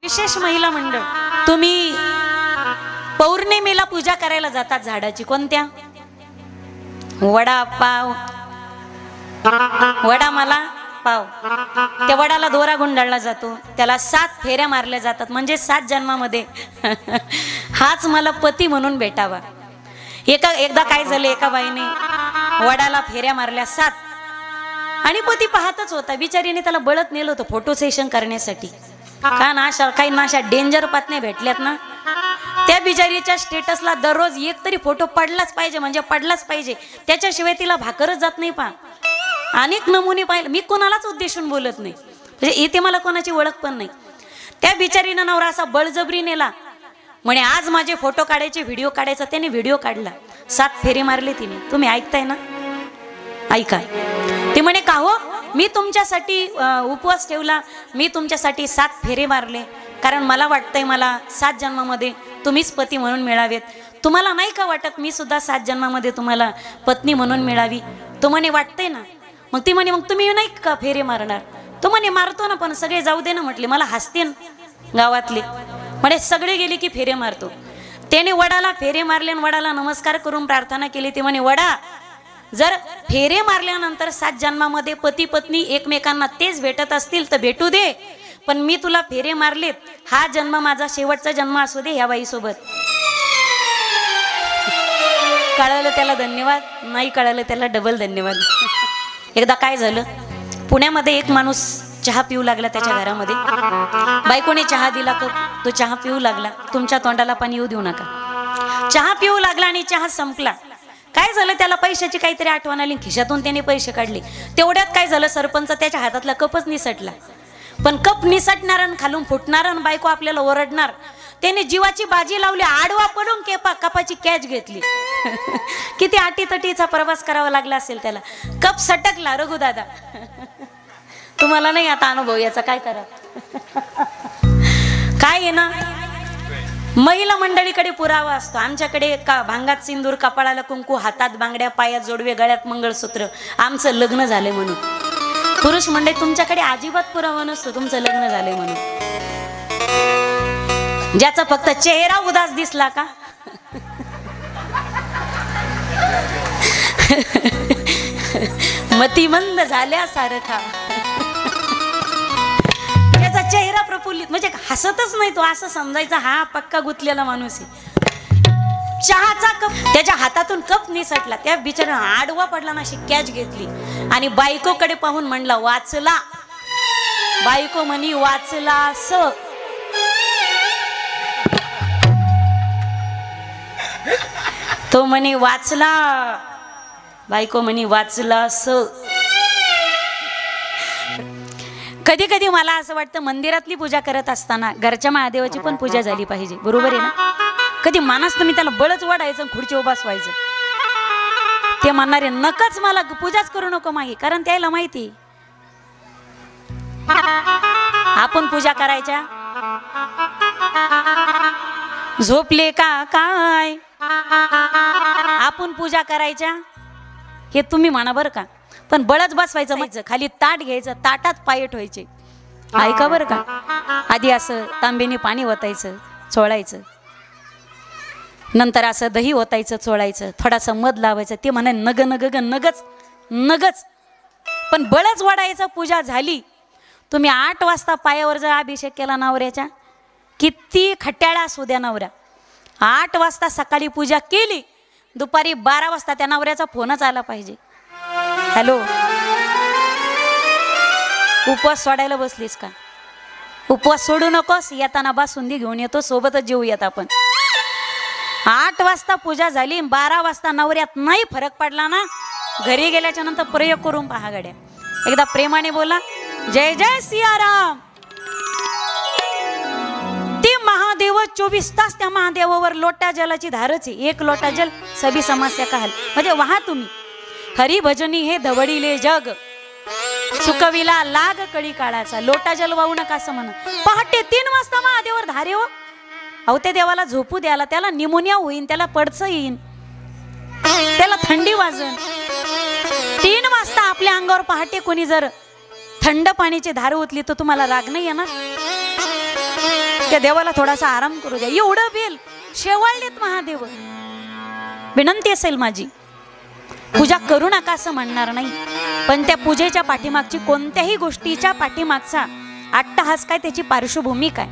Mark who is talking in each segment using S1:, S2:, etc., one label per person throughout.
S1: विशेष महिला मंडळ, तुम्ही पौर्णिमेला पूजा करायला जातात झाडाची, कोणत्या? वडापाव, वडा मला पाव. त्या वडाला दोरा गुंडाळला जातो, त्याला 7 फेऱ्या मारल्या जातात, म्हणजे 7 जन्मामध्ये हाच मला पती म्हणून भेटावा. एकदा काय झालं, एका बाईने वडाला फेऱ्या मारल्या 7 आणि पती पाहतच होता. बिचारीने त्याला बळत नेलं होतं फोटो सेशन करण्यासाठी. का ना अशा काही ना अशा डेंजर पत्न्या भेटल्यात ना, त्या बिचारीच्या स्टेटसला दररोज एक तरी फोटो पडलाच पाहिजे, म्हणजे पडलाच पाहिजे, त्याच्याशिवाय तिला भाकरच जात नाही. पा अनेक नमुने पाहिले, मी कोणालाच उद्देशून बोलत नाही, म्हणजे इथे मला कोणाची ओळख पण नाही. त्या बिचारीनं नवरा असा बळजबरी नेला, म्हणे आज माझे फोटो काढायचे, व्हिडिओ काढायचा. त्याने व्हिडिओ काढला, 7 फेरी मारले तिने. तुम्ही ऐकताय ना? ऐका. ती म्हणे का हो, मी तुमच्यासाठी उपवास ठेवला, मी तुमच्यासाठी 7 फेरे मारले, कारण मला वाटतंय मला 7 जन्मामध्ये तुम्हीच पती म्हणून मिळावेत. तुम्हाला नाही का वाटत मी सुद्धा 7 जन्मामध्ये तुम्हाला पत्नी म्हणून मिळावी? तो म्हणे वाटतंय ना. मग ती म्हणे मग तुम्ही नाही का फेरे मारणार? तो म्हणे मारतो ना, पण सगळे जाऊ दे ना. म्हटले मला हसते गावातले, म्हणे सगळे गेले की फेरे मारतो. त्याने वडाला फेरे मारले आणि वडाला नमस्कार करून प्रार्थना केली. ते म्हणे वडा, जर फेरे मारल्यानंतर 7 जन्मामध्ये पती पत्नी एकमेकांना तेच भेटत असतील तर भेटू दे, पण मी तुला फेरे मारलेत, हा जन्म माझा शेवटचा जन्म असू दे ह्या बाईसोबत. कळालं त्याला धन्यवाद, नाही कळालं त्याला डबल धन्यवाद. एकदा काय झालं, पुण्यामध्ये एक माणूस चहा पिऊ लागला त्याच्या घरामध्ये. बायकोने चहा दिला, तो चहा पिऊ लागला. तुमच्या तोंडाला पाणी येऊ देऊ नका. चहा पिऊ लागला आणि चहा संपला. काय झालं, त्याला पैशाची काहीतरी आठवण आली, खिशातून त्याने पैसे काढले. तेवढ्यात काय झालं, सरपंच त्याच्या हातातला कपच निसटला. पण कप निसटणार आणि खालून फुटणार आणि बायको आपल्याला ओरडणार. त्याने जीवाची बाजी लावली, आडवा पडून कपाची कॅच घेतली. किती आटीतटीचा प्रवास करावा लागला असेल त्याला. कप सटकला. रघुदादा, तुम्हाला नाही आता अनुभव याचा, काय करा. काय आहे ना, महिला मंडळीकडे पुरावा असतो. आमच्याकडे भांगात सिंदूर, कपाळाला कुंकू, हातात बांगड्या, पायात जोडवे, गळ्यात मंगळसूत्र, आमचं लग्न झाले म्हणून. पुरुष मंडळी तुमच्याकडे अजिबात पुरावा नसतो तुमचं लग्न झाले म्हणून. ज्याचा फक्त चेहरा उदास दिसला का, मतिमंद झाल्यासारखा, त्याचा चेहरा प्रफुल्लित, म्हणजे हसतच नाही तो, असं समजायचा हा पक्का गुंतलेला माणूस आहे. चहाचा कप त्याच्या हातातून कप निसटला. त्या बिचाऱ्यानं आडवा पडला ना, अशी कॅच घेतली आणि बायकोकडे पाहून म्हणला वाचला. बायको म्हणी वाचला स. तो म्हणे वाचला. बायको म्हणी वाचला स. कधी कधी मला असं वाटतं, मंदिरातली पूजा करत असताना घरच्या महादेवाची पण पूजा झाली पाहिजे. बरोबर आहे ना? कधी मानस तुम्ही त्याला बळच वाढायचं, खुर्ची उभास व्हायचं. ते म्हणणारे नकच, मला पूजाच करू नको मागे, कारण त्याला माहिती आपण पूजा करायच्या. झोपले का काय, आपण पूजा करायच्या हे तुम्ही म्हणा बरं का, पण बळच बसवायचं. मग खाली ताट घ्यायचं, ताटात पाय ठेवायचे. ऐका बरं का, आधी असं तांब्याने पाणी ओतायचं, चोळायचं, नंतर असं दही ओतायचं, चोळायचं, थोडासा मध लावायचं. ते म्हणा नग नग ग नगच नगच, पण बळच वाढायचं. पूजा झाली. तुम्ही 8 वाजता पायावर जर अभिषेक केला नवऱ्याच्या, किती खट्याळा असू द्या नवऱ्या, 8 वाजता सकाळी पूजा केली, दुपारी 12 वाजता त्या नवऱ्याचा फोनच आला पाहिजे. हॅलो, उपवास सोडायला बसलीस का? उपवास सोडू नकोस, येताना बासुंदी घेऊन येतो, सोबतच जेऊयात आपण. 8 वाजता पूजा झाली, 12 वाजता नवऱ्यात नाही फरक पडला ना, घरी गेल्याच्या नंतर प्रयोग करून पहा गड्या. एकदा प्रेमाने बोला, जय जय सियाराम. ते महादेव 24 तास त्या महादेवावर लोटा जलाची धारच आहे. 1 लोटा जल सभी समस्या का हल. म्हणजे वाहा तुम्ही. हरी भजनी हे धवडीले जग, सुकविला लाग कळी काळाचा. लोटा जल वाहू नका असं म्हणा. पहाटे 3 वाजता महादेवावर धारे हो. अहो त्या देवाला झोपू द्याला, त्याला निमोनिया होईन, त्याला पडचं येईन, त्याला थंडी वाजन. 3 वाजता आपल्या अंगावर पहाटे कोणी जर थंड पाण्याची धार ओतली तर तुम्हाला राग नाही येणार? त्या देवाला थोडासा आराम करू द्या. एवढं बेल शेवाळलेत महादेव. विनंती असेल माझी, पूजा करू नका असं म्हणणार नाही, पण त्या पूजेच्या पाठीमागची, कोणत्याही गोष्टीच्या पाठीमागचा अट्टहास काय, त्याची पार्श्वभूमी काय,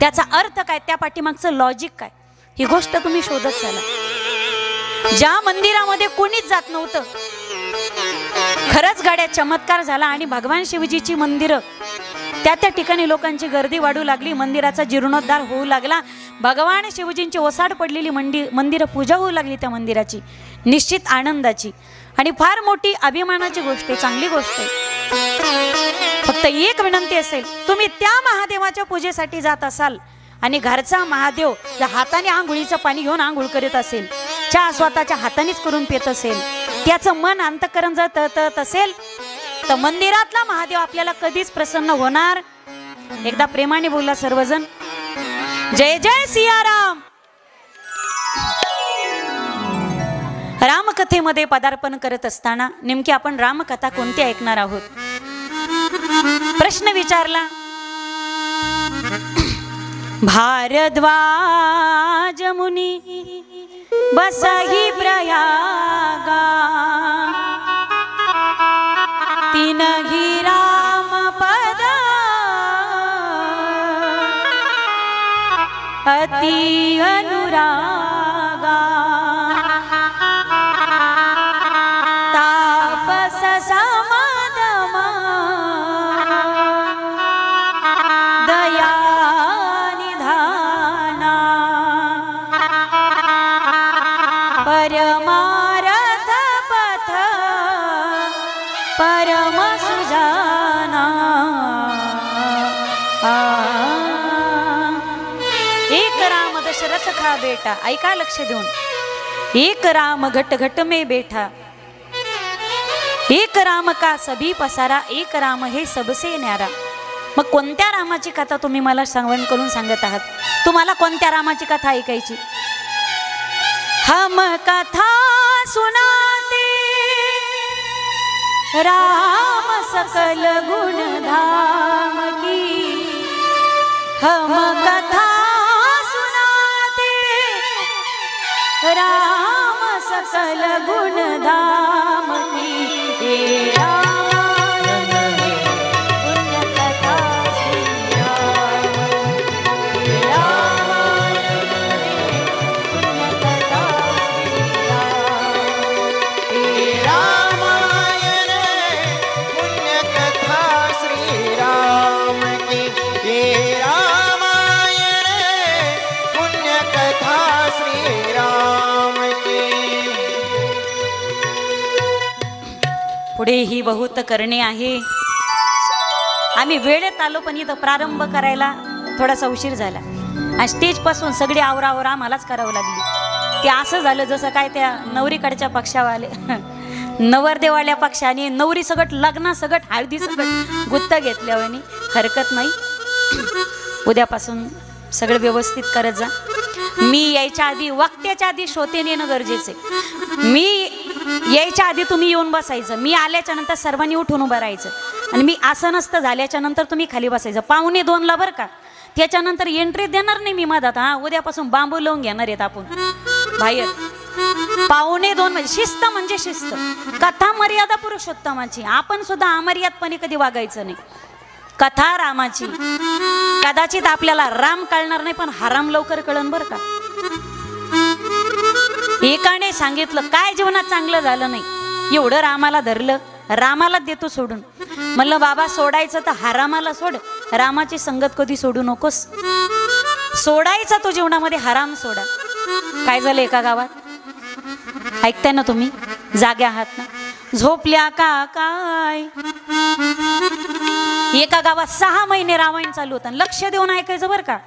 S1: त्याचा अर्थ काय, त्या पाठीमागचं लॉजिक काय, ही गोष्ट तुम्ही शोधत चला. ज्या मंदिरामध्ये कोणीच जात नव्हतं, खरंच गाड्या चमत्कार झाला आणि भगवान शिवजीची मंदिरं त्या ठिकाणी लोकांची गर्दी वाढू लागली, मंदिराचा जीर्णोद्धार होऊ लागला, भगवान शिवजींची ओसाड पडलेली मंदिरं पूजा होऊ लागली त्या मंदिराची. निश्चित आनंदाची आणि फार मोठी अभिमानाची गोष्ट आहे, चांगली गोष्ट आहे. फक्त एक विनंती असेल, तुम्ही त्या महादेवाच्या पूजेसाठी जात असाल आणि घरचा महादेव जर हाताने आंघोळीचं पाणी घेऊन आंघोळ करीत असेल, चहा स्वतःच्या हातानेच करून पित असेल, त्याचं मन अंतःकरण जर तळतळत असेल, तर मंदिरातला महादेव आपल्याला कधीच प्रसन्न होणार. एकदा प्रेमाने बोला सर्वजण, जय जय सियाराम. रामकथेमध्ये पदार्पण करत असताना नेमकी आपण रामकथा कोणती ऐकणार आहोत प्रश्न विचारला. भारद्वाज मुनी बसही प्रयागा, तीनही राम पद अति अनुरागा, तापस समाधमा दया निधाना, परमारथ पथ परम सुजाना. एक राम दशरथ खा बेटा, ऐका लक्ष देऊन, एक राम घट घट में बैठा, एक राम का सभी पसारा, एक राम हे सबसे न्यारा. मग कोणत्या रामाची कथा तुम्ही मला सांगण करून सांगत आहात? तुम्हाला कोणत्या रामाची कथा ऐकायची? हम कथा सुनाते राम सकल गुण धाम की, हम कथा सुनाते राम सकल गुण धाम की. हे रामायण पुण्य कथा श्री राम, हे रामायण पुण्य कथा श्री राम,
S2: हे रामायण पुण्य कथा श्री राम की, हे रामायण पुण्य कथा श्री राम की.
S1: पुढेही बहुत करणे आहे. आम्ही वेळेत आलो, पण इथं प्रारंभ करायला थोडासा उशीर झाला आणि स्टेजपासून सगळी आवरावरा आम्हालाच करावं लागली. ते असं झालं जसं काय त्या नवरीकडच्या पक्षावाले नवरदेवाल्या पक्षाने नवरी सगट लग्न सगट हळदी सगट गुत्त घेतल्यावर हरकत नाही. उद्यापासून सगळं व्यवस्थित करत जा. मी यायच्या आधी, वक्त्याच्या आधी श्रोते नेणं गरजेचे. मी यायच्या आधी तुम्ही येऊन बसायचं, मी आल्याच्या नंतर सर्वांनी उठून उभं राहायचं आणि मी असं नसतं झाल्याच्या नंतर तुम्ही खाली बसायचं. 1:45 बरं का, त्याच्यानंतर एंट्री देणार नाही मी मधात. हा, उद्यापासून बांबू लावून घेणार आहेत आपण बाहेर. 1:45 म्हणजे शिस्त, म्हणजे शिस्त. कथा मर्यादा पुरुषोत्तमाची, आपण सुद्धा अमर्यादपणे कधी वागायचं नाही. कथा रामाची, कदाचित आपल्याला राम कळणार नाही, पण हराम लवकर कळन बरं का. एकाने सांगितलं काय जीवनात चांगलं झालं नाही, एवढं रामाला धरलं, रामालाच देतो सोडून. म्हणलं बाबा सोडायचं तर हरामाला सोड, रामाची संगत कधी सोडू नकोस. सोडायचा तो जीवनामध्ये, हराम सोडा. काय झालं एका गावात, ऐकताय ना तुम्ही, जागे आहात ना, झोपल्या का काय. एका गावात 6 महिने रामायण चालू होतं. लक्ष देऊन ऐकायचं बरं का,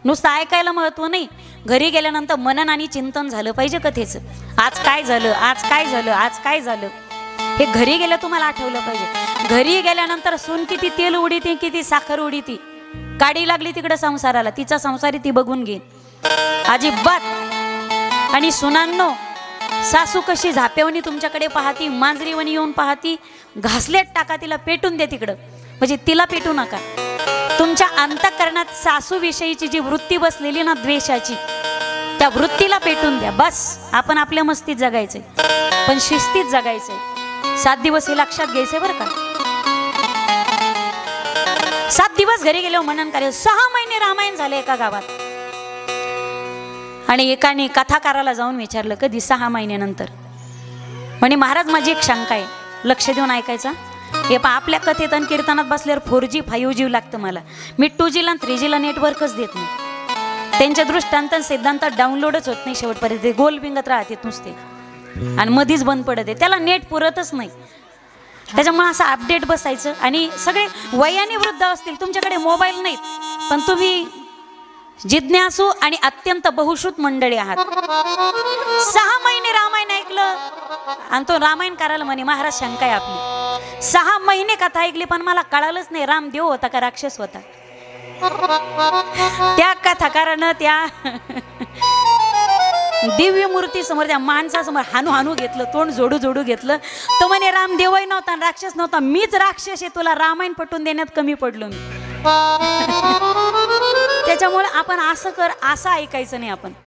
S1: नुसतं ऐकायला महत्व नाही, घरी गेल्यानंतर मनन आणि चिंतन झालं पाहिजे कथेचं. आज काय झालं, आज काय झालं, आज काय झालं, हे घरी गेलं तुम्हाला आठवलं पाहिजे. घरी गेल्यानंतर सून किती तेल उडीती, किती साखर उडीती, काडी लागली तिकडे संसाराला, तिचा संसारी ती बघून घे अजिबात. आणि सुनांनो, सासू कशी झापेवणी तुमच्याकडे पाहती, मांजरीवणी येऊन पाहती, घासलेट टाका तिला, पेटून दे तिकडं, म्हणजे तिला पेटू नका. तुमच्या अंतःकरणात सासूविषयीची जी वृत्ती बसलेली ना द्वेषाची, त्या वृत्तीला पेटून द्या. बस आपण आपल्या मस्तीत जगायचंय, पण शिस्तीत जगायचंय. 7 दिवस हे लक्षात घ्यायचंय बरं का. 7 दिवस घरी गेलो मनन करायचं. 6 महिने रामायण झाले एका गावात. आणि एकाने कथाकाराला जाऊन विचारलं कधी 6 महिन्यानंतर. म्हणे महाराज माझी एक शंका आहे, लक्ष देऊन ऐकायचा. हे पा आपल्या कथेत आणि कीर्तनात बसल्यावर 4G 5G लागतं मला. मी 2G ला 3G ला नेटवर्कच देत नाही. त्यांच्या दृष्टांत सिद्धांतात डाउनलोडच होत नाही शेवटपर्यंत. गोल बिंगत राहते नुसते आणि मधीच बंद पडत आहे, त्याला नेट पुरतच नाही. त्याच्यामुळे असं अपडेट बसायचं. आणि सगळे वयाने वृद्ध असतील, तुमच्याकडे मोबाईल नाहीत, पण तुम्ही जिज्ञासू आणि अत्यंत बहुश्रुत मंडळी आहात. 6 महिने रामायण ऐकलं आणि तो रामायण करायला म्हणे महाराज शंका आहे आपली. 6 महिने कथा ऐकली पण मला कळालंच नाही राम देव होता का राक्षस होता. त्या कथाकारानं त्या दिव्य मूर्ती समोर, त्या माणसासमोर हानू हानू घेतलं, तोंड जोडू जोडू घेतलं. तो म्हणे राम देवही नव्हता राक्षस नव्हता, मीच राक्षस आहे, तुला रामायण पटवून देण्यात कमी पडलो मी. त्याच्यामुळे आपण असं कर, असं ऐकायचं नाही आपण.